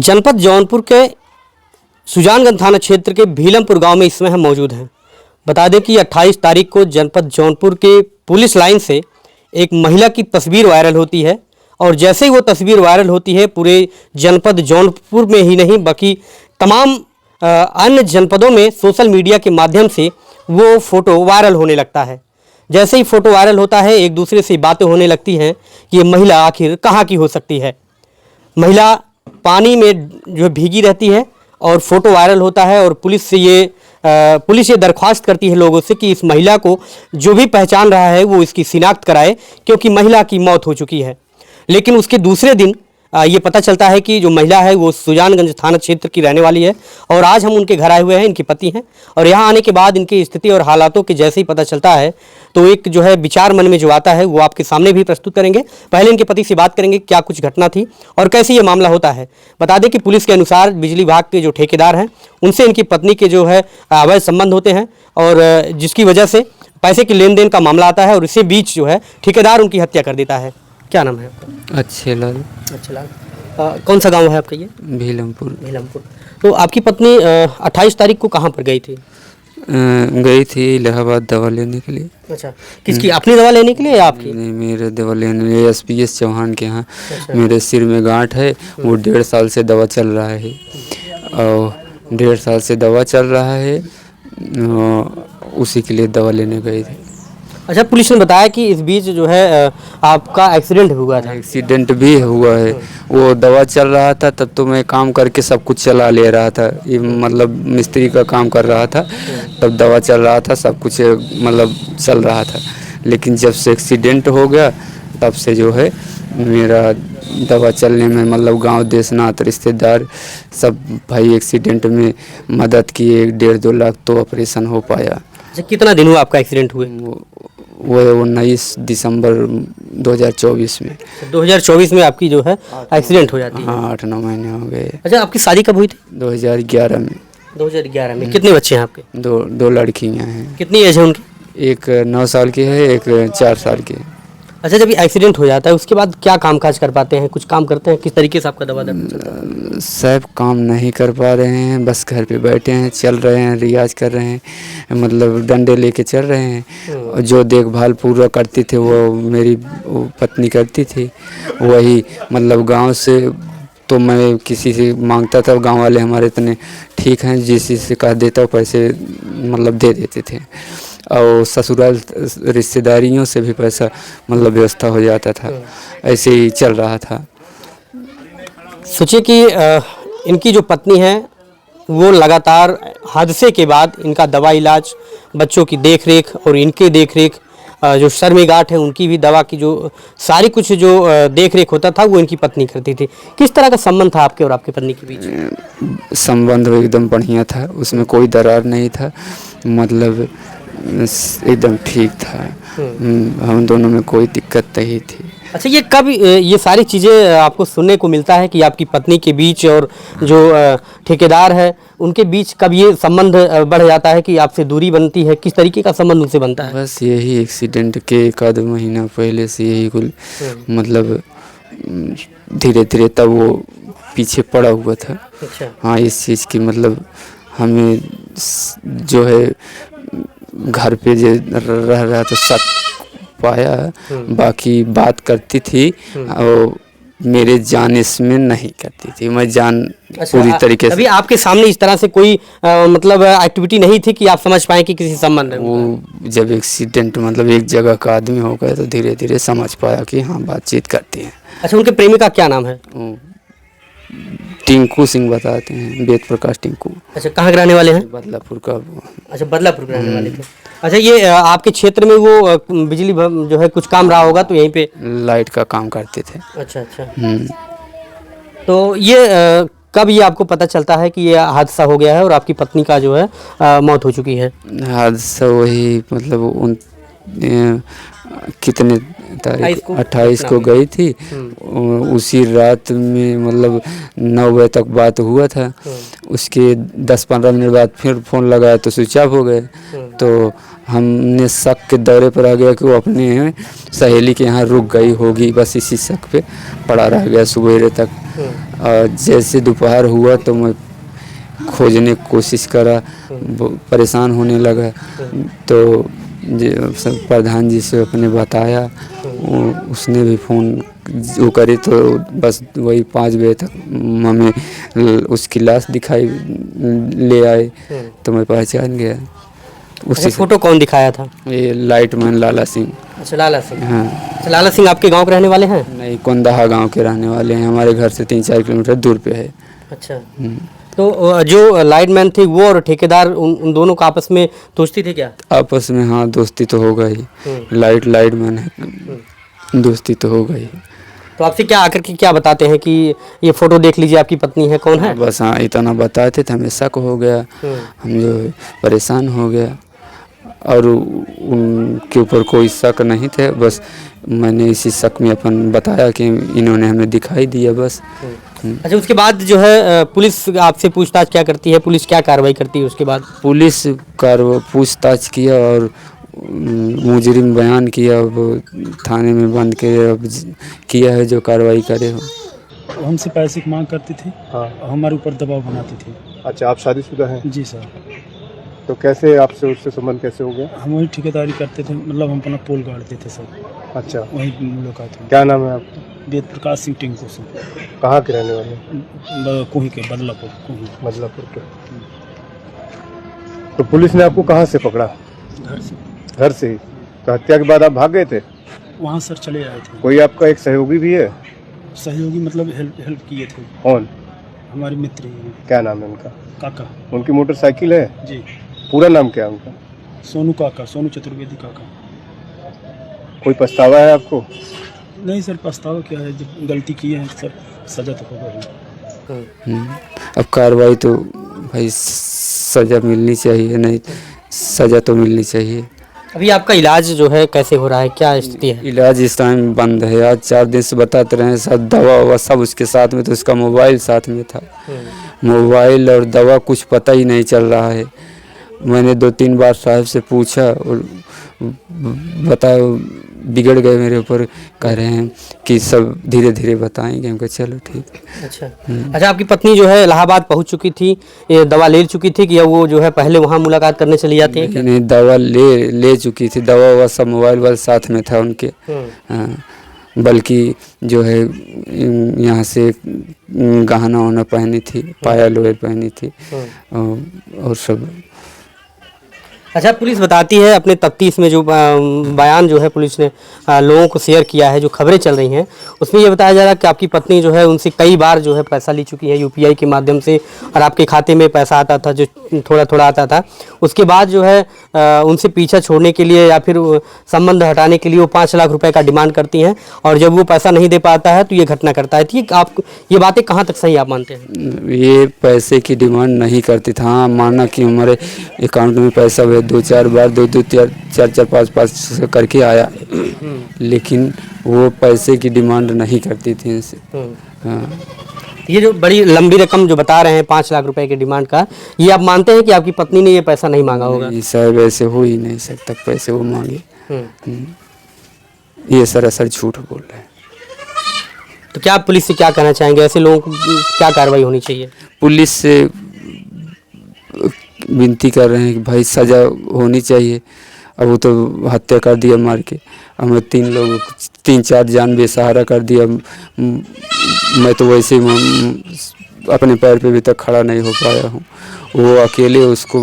जनपद जौनपुर के सुजानगंज थाना क्षेत्र के भीलमपुर गांव में इस समय हम मौजूद हैं। बता दें कि 28 तारीख को जनपद जौनपुर के पुलिस लाइन से एक महिला की तस्वीर वायरल होती है और जैसे ही वो तस्वीर वायरल होती है पूरे जनपद जौनपुर में ही नहीं बल्कि तमाम अन्य जनपदों में सोशल मीडिया के माध्यम से वो फ़ोटो वायरल होने लगता है। जैसे ही फ़ोटो वायरल होता है एक दूसरे से बातें होने लगती हैं कि ये महिला आखिर कहाँ की हो सकती है। महिला पानी में जो भीगी रहती है और फ़ोटो वायरल होता है और पुलिस ये दरख्वास्त करती है लोगों से कि इस महिला को जो भी पहचान रहा है वो इसकी शिनाख्त कराए क्योंकि महिला की मौत हो चुकी है। लेकिन उसके दूसरे दिन ये पता चलता है कि जो महिला है वो सुजानगंज थाना क्षेत्र की रहने वाली है और आज हम उनके घर आए हुए हैं, इनकी पति हैं और यहाँ आने के बाद इनकी स्थिति और हालातों के जैसे ही पता चलता है तो एक जो है विचार मन में जो आता है वो आपके सामने भी प्रस्तुत करेंगे। पहले इनके पति से बात करेंगे क्या कुछ घटना थी और कैसे ये मामला होता है। बता दें कि पुलिस के अनुसार बिजली विभाग के जो ठेकेदार हैं उनसे इनकी पत्नी के जो है अवैध संबंध होते हैं और जिसकी वजह से पैसे के लेन देन का मामला आता है और इसी बीच जो है ठेकेदार उनकी हत्या कर देता है। क्या नाम है आपका? अच्छे लाल। कौन सा गांव है आपका? ये भीलमपुर। तो आपकी पत्नी 28 तारीख को कहाँ पर गई थी? गई थी इलाहाबाद दवा लेने के लिए। अच्छा, किसकी? अपनी दवा लेने के लिए या आपकी? नहीं, मेरे दवा लेने के लिए SPS चौहान के यहाँ। मेरे सिर में गांठ है, वो 1.5 साल से दवा चल रहा है और 1.5 साल से दवा चल रहा है, उसी के लिए दवा लेने गई थी। अच्छा, पुलिस ने बताया कि इस बीच जो है आपका एक्सीडेंट हुआ था। एक्सीडेंट भी हुआ है, वो दवा चल रहा था तब तो मैं काम करके सब कुछ चला ले रहा था, ये मतलब मिस्त्री का काम कर रहा था, तब दवा चल रहा था, सब कुछ मतलब चल रहा था। लेकिन जब से एक्सीडेंट हो गया तब से जो है मेरा दवा चलने में मतलब गांव देश नात रिश्तेदार सब भाई एक्सीडेंट में मदद किए, 1.5-2 लाख तो ऑपरेशन हो पाया। कितना दिन हुआ आपका एक्सीडेंट हुए? वो 19 दिसंबर 2024 में। 2024 में आपकी जो है एक्सीडेंट हो जाती है? हाँ, 8-9 महीने हो गए। अच्छा, आपकी शादी कब हुई थी? 2011 में। 2011 में। कितने बच्चे हैं आपके? दो लड़कियां हैं। कितनी एज है उनकी? एक 9 साल की है, एक 4 साल की है। अच्छा, जब एक्सीडेंट हो जाता है उसके बाद क्या कामकाज कर पाते हैं? कुछ काम करते हैं? किस तरीके से आपका दवा दर्द चलता है? सब काम नहीं कर पा रहे हैं, बस घर पे बैठे हैं, चल रहे हैं, रियाज कर रहे हैं, मतलब डंडे लेके चल रहे हैं। और जो देखभाल पूरा करती थी वो मेरी पत्नी करती थी, वही मतलब गांव से तो मैं किसी से मांगता था, गांव वाले हमारे इतने ठीक हैं, जिस से कह देता पैसे मतलब दे देते थे और ससुराल रिश्तेदारियों से भी पैसा मतलब व्यवस्था हो जाता था, ऐसे ही चल रहा था। सोचिए कि इनकी जो पत्नी है वो लगातार हादसे के बाद इनका दवा इलाज, बच्चों की देखरेख और इनके देखरेख, जो सर में गांठ है उनकी भी दवा की जो सारी कुछ जो देखरेख होता था वो इनकी पत्नी करती थी। किस तरह का संबंध था आपके और आपकी पत्नी के बीच? संबंध एकदम बढ़िया था, उसमें कोई दरार नहीं था, मतलब एकदम ठीक था, हम दोनों में कोई दिक्कत नहीं थी। अच्छा, ये कब ये सारी चीज़ें आपको सुनने को मिलता है कि आपकी पत्नी के बीच और जो ठेकेदार है उनके बीच कब ये संबंध बढ़ जाता है कि आपसे दूरी बनती है? किस तरीके का संबंध उनसे बनता है? बस यही एक्सीडेंट के 1-2 महीना पहले से यही कुल मतलब धीरे धीरे तब वो पीछे पड़ा हुआ था। अच्छा। हाँ, इस चीज़ की मतलब हमें जो है घर पे जो रह रहा तो शक पाया, बाकी बात करती थी और मेरे जान इसमें नहीं करती थी, मैं जान पूरी तरीके से। अभी आपके सामने इस तरह से कोई मतलब एक्टिविटी नहीं थी कि आप समझ पाए कि किसी संबंध है? वो जब एक्सीडेंट मतलब एक जगह का आदमी हो गया तो धीरे धीरे समझ पाया कि हाँ बातचीत करती हैं। अच्छा, उनके प्रेमी का क्या नाम है? टिंकू सिंह बताते हैं, वेद प्रकाश टिंकू। अच्छा, कहाँ के रहने वाले हैं? बदलापुर का। अच्छा, बदलापुर के रहने वाले थे। अच्छा, ये आपके क्षेत्र में वो बिजली जो है कुछ काम रहा होगा तो यहीं पे लाइट का काम करते थे। अच्छा। तो ये कब ये आपको पता चलता है कि ये हादसा हो गया है और आपकी पत्नी का जो है मौत हो चुकी है? हादसा वही मतलब उन कितने तारीख 28 को गई थी, उसी रात में मतलब 9 बजे तक बात हुआ था। उसके 10-15 मिनट बाद फिर फ़ोन लगाया तो स्विच ऑफ हो गए, तो हमने शक के दौरे पर आ गया कि वो अपने सहेली के यहाँ रुक गई होगी, बस इसी शक पे पड़ा रह गया सुबह तक। और जैसे दोपहर हुआ तो मैं खोजने की कोशिश करा, परेशान होने लगा। तो सब प्रधान जी से अपने बताया, उसने भी फ़ोन वो करे तो बस वही 5 बजे तक हमें उसकी लाश दिखाई ले आए, तो मैं पहचान गया उसी अच्छा, से। फोटो कौन दिखाया था? ये लाइटमैन लाला सिंह। अच्छा, लाला सिंह। हाँ, अच्छा, लाला सिंह आपके गांव के रहने वाले हैं? नहीं, कोंदाहा गांव के रहने वाले हैं, हमारे घर से 3-4 किलोमीटर दूर पे है। अच्छा, तो जो लाइटमैन थे वो और ठेकेदार, उन दोनों का आपस में दोस्ती थी क्या? आपस में हाँ, दोस्ती तो हो गई। लाइटमैन है, दोस्ती तो हो गई। तो आपसे क्या आकर के क्या बताते हैं कि ये फोटो देख लीजिए, आपकी पत्नी है, कौन है? बस हाँ, इतना बताते थे, हमें शक हो गया, हम जो है परेशान हो गया। और उनके ऊपर कोई शक नहीं थे, बस मैंने इसी शक में अपन बताया कि इन्होंने हमें दिखाई दिया बस। अच्छा, उसके बाद जो है पुलिस आपसे पूछताछ क्या करती है? पुलिस क्या कार्रवाई करती है उसके बाद? पुलिस पूछताछ किया और मुजरिम बयान किया, अब थाने में बंद के अब किया है जो कार्रवाई करे हो। हमसे पैसे की मांग करती थी, हाँ। हमारे ऊपर दबाव बनाती थी। अच्छा, आप शादीशुदा हैं? जी सर। तो कैसे आपसे उससे संबंध कैसे हो गया? हम वही ठेकेदारी करते थे, मतलब हम अपना पोल गाड़ते थे सर, अच्छा, वही मुलाकात हुई। क्या नाम है आपका? वेद प्रकाश सिंह टिंकू से, कहाँ के रहने वाले हैं? कोही के बदलापुर कोही। बदलापुर के। तो पुलिस ने आपको कहाँ से पकड़ा? घर से, घर से ही? तो हत्या के बाद आप भाग गए थे? वहाँ सर चले आए थे। कोई आपका एक सहयोगी भी है? सहयोगी मतलब हेल्प किए थे, कौन? हमारे मित्र ही हैं। क्या नाम है उनका? काका। उनकी मोटरसाइकिल है? जी, पूरा नाम क्या है उनका? सोनू काका, सोनू चतुर्वेदी काका। कोई पछतावा है आपको? नहीं सर, पछतावा क्या है, जब गलती की है सर, सजा तो होगा ही। अब कार्रवाई तो भाई सज़ा मिलनी चाहिए, नहीं सज़ा तो मिलनी चाहिए। अभी आपका इलाज जो है कैसे हो रहा है, क्या स्थिति है? इलाज इस टाइम बंद है, आज 4 दिन से बताते रहे, सब दवा ववा सब उसके साथ में, तो उसका मोबाइल साथ में था। मोबाइल और दवा कुछ पता ही नहीं चल रहा है। मैंने 2-3 बार साहब से पूछा और बताओ, बिगड़ गए मेरे ऊपर, कह रहे हैं कि सब धीरे धीरे बताएंगे। हमको चलो ठीक है। अच्छा, अच्छा, आपकी पत्नी जो है इलाहाबाद पहुंच चुकी थी, ये दवा ले चुकी थी कि वो जो है पहले वहां मुलाकात करने चली जाती है? नहीं, दवा ले चुकी थी, दवा ववा सब मोबाइल वाल साथ में था उनके। हाँ, बल्कि जो है यहाँ से गहना वहना पहनी थी, पायल वायल पहनी थी, और सब। अच्छा, पुलिस बताती है अपने तफ्तीश में, जो बयान जो है पुलिस ने लोगों को शेयर किया है, जो खबरें चल रही हैं उसमें ये बताया जा रहा है कि आपकी पत्नी जो है उनसे कई बार जो है पैसा ली चुकी है यूपीआई के माध्यम से, और आपके खाते में पैसा आता था जो थोड़ा थोड़ा आता था। उसके बाद जो है उनसे पीछा छोड़ने के लिए या फिर संबंध हटाने के लिए वो 5 लाख रुपए का डिमांड करती हैं, और जब वो पैसा नहीं दे पाता है तो ये घटना करता है। ठीक, आप ये बातें कहाँ तक सही आप मानते हैं? ये पैसे की डिमांड नहीं करती था। हाँ, माना कि हमारे अकाउंट में पैसा 2-4 बार 2-2 4-4 5-5 करके आया, लेकिन वो पैसे की डिमांड नहीं करती थी इनसे। हाँ। ये जो बड़ी लंबी रकम जो बता रहे हैं 5 लाख रुपए की डिमांड का, ये आप मानते हैं कि आपकी पत्नी ने ये पैसा नहीं मांगा होगा? नहीं साहब, ऐसे हो ही नहीं सकता पैसे वो मांगे। ये सरासर झूठ बोल रहे हैं। तो क्या आप पुलिस से क्या कहना चाहेंगे, ऐसे लोगों को क्या कार्रवाई होनी चाहिए? पुलिस से विनती कर रहे हैं कि भाई सज़ा होनी चाहिए। अब वो तो हत्या कर दिया मार के, हमें 3-4 जान बेसहारा कर दिया। मैं तो वैसे ही अपने पैर पे भी तक खड़ा नहीं हो पाया हूँ। वो अकेले उसको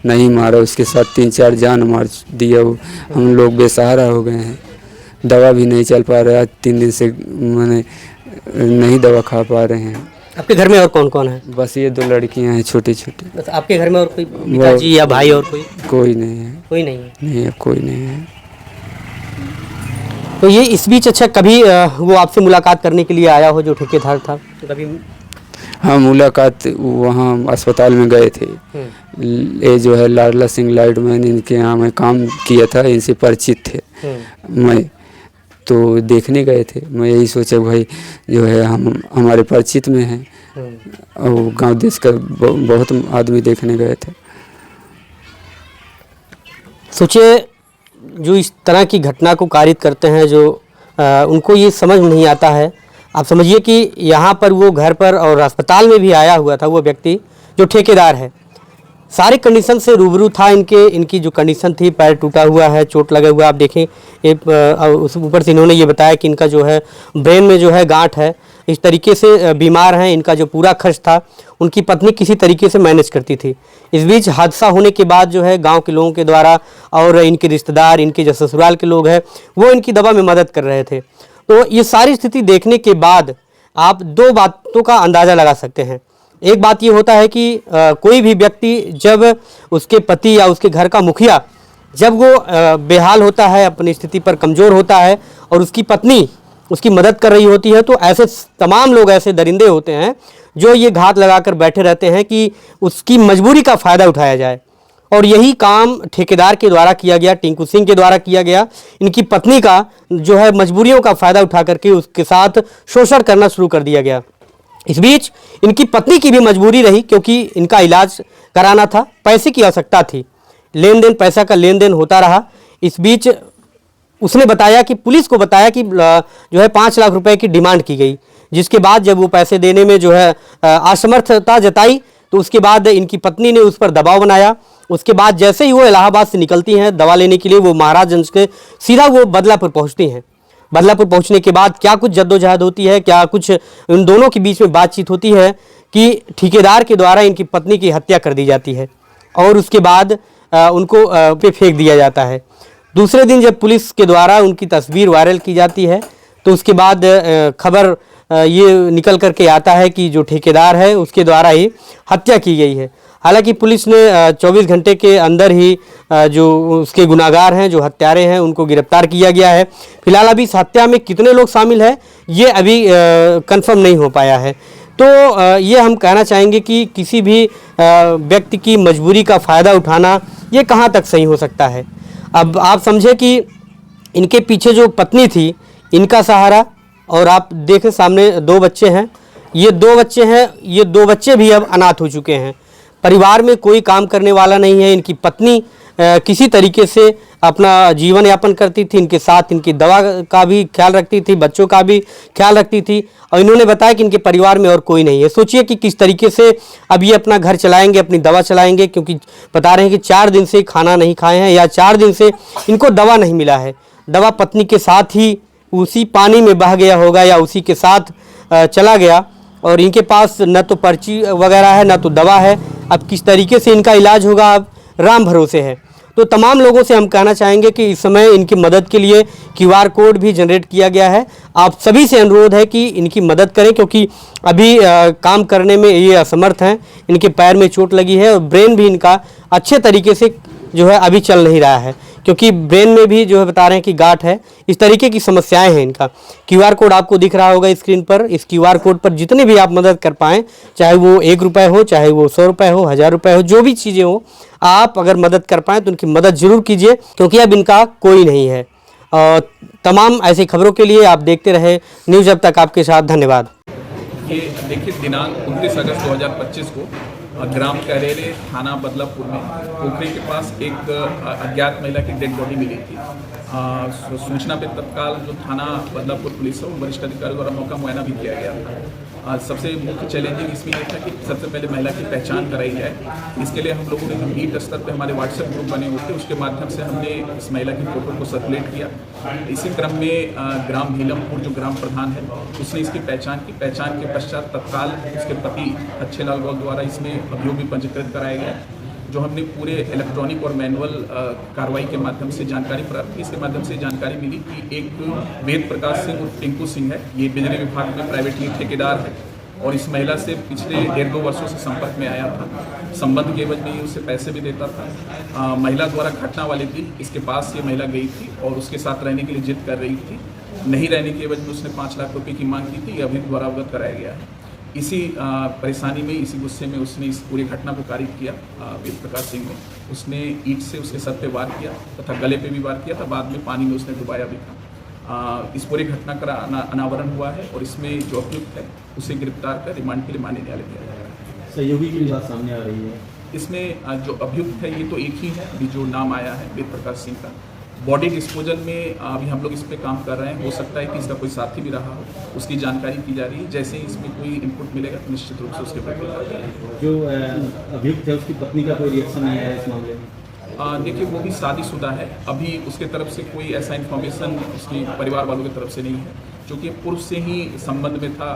नहीं मारा, उसके साथ 3-4 जान मार दिया। हम लोग बेसहारा हो गए हैं, दवा भी नहीं चल पा रहा। आज 3 दिन से मैंने नहीं दवा खा पा रहे हैं। आपके घर में और कौन कौन है? बस ये 2 लड़कियां हैं छोटी छोटी। बस आपके घर में और कोई पिताजी या भाई और कोई नहीं है। कोई नहीं है? नहीं, अब कोई नहीं है। तो ये इस बीच अच्छा कभी वो आपसे मुलाकात करने के लिए आया हो जो ठेकेदार था, तो कभी? हाँ, मुलाकात वहाँ अस्पताल में गए थे। ये जो है लाडला सिंह लाइटमैन, इनके यहाँ मैं काम किया था, इनसे परिचित थे। मैं तो देखने गए थे। मैं यही सोचा भाई जो है हम हमारे परिचित में हैं, और गांव देश का बहुत आदमी देखने गए थे। सोचिए, जो इस तरह की घटना को कारित करते हैं, जो उनको ये समझ नहीं आता है आप समझिए कि यहाँ पर वो घर पर और अस्पताल में भी आया हुआ था वो व्यक्ति जो ठेकेदार है, सारे कंडीशन से रूबरू था। इनकी जो कंडीशन थी, पैर टूटा हुआ है, चोट लगा हुआ, आप देखें उस ऊपर से इन्होंने ये बताया कि इनका जो है ब्रेन में जो है गांठ है, इस तरीके से बीमार हैं। इनका जो पूरा खर्च था उनकी पत्नी किसी तरीके से मैनेज करती थी। इस बीच हादसा होने के बाद जो है गांव के लोगों के द्वारा और इनके रिश्तेदार, इनके जो ससुराल के लोग हैं, वो इनकी दवा में मदद कर रहे थे। तो ये सारी स्थिति देखने के बाद आप दो बातों का अंदाज़ा लगा सकते हैं। एक बात ये होता है कि कोई भी व्यक्ति जब उसके पति या उसके घर का मुखिया जब वो बेहाल होता है, अपनी स्थिति पर कमज़ोर होता है और उसकी पत्नी उसकी मदद कर रही होती है, तो ऐसे तमाम लोग ऐसे दरिंदे होते हैं जो ये घात लगाकर बैठे रहते हैं कि उसकी मजबूरी का फ़ायदा उठाया जाए। और यही काम ठेकेदार के द्वारा किया गया, टिंकू सिंह के द्वारा किया गया। इनकी पत्नी का जो है मजबूरियों का फ़ायदा उठा करके उसके साथ शोषण करना शुरू कर दिया गया। इस बीच इनकी पत्नी की भी मजबूरी रही, क्योंकि इनका इलाज कराना था, पैसे की आवश्यकता थी, लेन देन, पैसा का लेन देन होता रहा। इस बीच उसने बताया कि पुलिस को बताया कि जो है 5 लाख रुपए की डिमांड की गई, जिसके बाद जब वो पैसे देने में जो है असमर्थता जताई, तो उसके बाद इनकी पत्नी ने उस पर दबाव बनाया। उसके बाद जैसे ही वो इलाहाबाद से निकलती हैं दवा लेने के लिए, वो महाराजगंज के सीधा वो बदलापुर पहुंचती हैं। बदलापुर पहुंचने के बाद क्या कुछ जद्दोजहद होती है, क्या कुछ इन दोनों के बीच में बातचीत होती है कि ठेकेदार के द्वारा इनकी पत्नी की हत्या कर दी जाती है और उसके बाद उनको पे फेंक दिया जाता है। दूसरे दिन जब पुलिस के द्वारा उनकी तस्वीर वायरल की जाती है, तो उसके बाद खबर ये निकल करके आता है कि जो ठेकेदार है उसके द्वारा ही हत्या की गई है। हालांकि पुलिस ने 24 घंटे के अंदर ही जो उसके गुनाहगार हैं, जो हत्यारे हैं, उनको गिरफ्तार किया गया है। फिलहाल अभी इस हत्या में कितने लोग शामिल हैं ये अभी कंफर्म नहीं हो पाया है। तो ये हम कहना चाहेंगे कि किसी भी व्यक्ति की मजबूरी का फ़ायदा उठाना ये कहाँ तक सही हो सकता है। अब आप समझे कि इनके पीछे जो पत्नी थी, इनका सहारा, और आप देखें सामने 2 बच्चे हैं, ये 2 बच्चे हैं, ये 2 बच्चे भी अब अनाथ हो चुके हैं। परिवार में कोई काम करने वाला नहीं है। इनकी पत्नी किसी तरीके से अपना जीवन यापन करती थी, इनके साथ इनकी दवा का भी ख्याल रखती थी, बच्चों का भी ख्याल रखती थी, और इन्होंने बताया कि इनके परिवार में और कोई नहीं है। सोचिए कि किस तरीके से अब ये अपना घर चलाएंगे, अपनी दवा चलाएंगे, क्योंकि बता रहे हैं कि 4 दिन से खाना नहीं खाए हैं या 4 दिन से इनको दवा नहीं मिला है। दवा पत्नी के साथ ही उसी पानी में बह गया होगा या उसी के साथ चला गया, और इनके पास न तो पर्ची वगैरह है, न तो दवा है। अब किस तरीके से इनका इलाज होगा, अब राम भरोसे है। तो तमाम लोगों से हम कहना चाहेंगे कि इस समय इनकी मदद के लिए QR कोड भी जनरेट किया गया है। आप सभी से अनुरोध है कि इनकी मदद करें, क्योंकि अभी काम करने में ये असमर्थ हैं। इनके पैर में चोट लगी है और ब्रेन भी इनका अच्छे तरीके से जो है अभी चल नहीं रहा है, क्योंकि ब्रेन में भी जो है बता रहे हैं कि गांठ है। इस तरीके की समस्याएं हैं इनका। QR कोड आपको दिख रहा होगा स्क्रीन पर। इस QR कोड पर जितने भी आप मदद कर पाएँ, चाहे वो 1 रुपये हो, चाहे वो 100 रुपये हो, 1000 रुपये हो, जो भी चीज़ें हो, आप अगर मदद कर पाएँ तो उनकी मदद ज़रूर कीजिए, क्योंकि अब इनका कोई नहीं है। और तमाम ऐसी खबरों के लिए आप देखते रहे न्यूज़ अब तक। आपके साथ धन्यवाद। ये देखिए, दिनांक 29 अगस्त 2025 को ग्राम करेरे, थाना बदलापुर में पोखरी के पास एक अज्ञात महिला की डेड बॉडी मिली थी। सूचना पे तत्काल जो थाना बदलापुर पुलिस है, वरिष्ठ अधिकारी द्वारा मौका मुआयना भी किया गया था। सबसे मुख्य चैलेंजिंग इसमें यह था कि सबसे पहले महिला की पहचान कराई जाए। इसके लिए हम लोगों ने मीट स्तर पर हमारे व्हाट्सएप ग्रुप बने हुए थे, उसके माध्यम से हमने इस महिला की फोटो को सर्कुलेट किया। इसी क्रम में ग्राम भीलमपुर जो ग्राम प्रधान है, उसने इसकी पहचान की। पहचान के पश्चात तत्काल उसके पति अच्छे लाल गौल द्वारा इसमें अभियोग भी पंजीकृत कराया गया, जो हमने पूरे इलेक्ट्रॉनिक और मैनुअल कार्रवाई के माध्यम से जानकारी प्राप्त की। इसके माध्यम से जानकारी मिली कि एक वेद प्रकाश सिंह और टिंकू सिंह है, ये बिजली विभाग में प्राइवेटली ठेकेदार है और इस महिला से पिछले 1.5-2 वर्षों से संपर्क में आया था। संबंध के एवज में ये उससे पैसे भी देता था। महिला द्वारा घटना वाले दिन इसके पास ये महिला गई थी और उसके साथ रहने के लिए जिद कर रही थी। नहीं रहने के एवज में उसने 5 लाख रुपये की मांग की थी। ये अभियुक्त द्वारा अवगत कराया गया है। इसी परेशानी में, इसी गुस्से में उसने इस पूरी घटना को कारित किया। वेद प्रकाश सिंह ने उसने ईंट से उसके सर पे वार किया तथा गले पे भी वार किया था। बाद में पानी में उसने डुबाया भी था। इस पूरी घटना का अनावरण हुआ है और इसमें जो अभियुक्त है उसे गिरफ्तार कर रिमांड के लिए मान्य न्यायालय दिया जाएगा। सहयोगी की बात सामने आ रही है। इसमें जो अभियुक्त है ये तो एक ही है, अभी जो नाम आया है वेद प्रकाश सिंह का, बॉडी डिस्पोजल में अभी हम लोग इस पे काम कर रहे हैं। हो सकता है कि इसका कोई साथी भी रहा हो, उसकी जानकारी की जा रही है। जैसे ही इसमें कोई इनपुट मिलेगा तो निश्चित रूप से उसके प्रति कार्रवाई करेंगे। जो अभियुक्त है उसकी पत्नी का कोई रिएक्शन नहीं आया इस मामले में? देखिए, वो भी शादीशुदा है। अभी उसके तरफ से कोई ऐसा इन्फॉर्मेशन उसकी परिवार वालों की तरफ से नहीं है, क्योंकि पूर्व से ही संबंध में था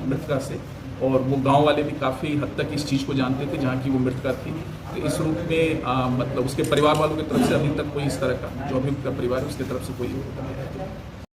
मृतका से, और वो गांव वाले भी काफ़ी हद तक इस चीज़ को जानते थे जहाँ की वो मृतका थी। तो इस रूप में मतलब उसके परिवार वालों की तरफ से अभी तक कोई इस तरह का, जो अभियुक्त का परिवार है उसकी तरफ से कोई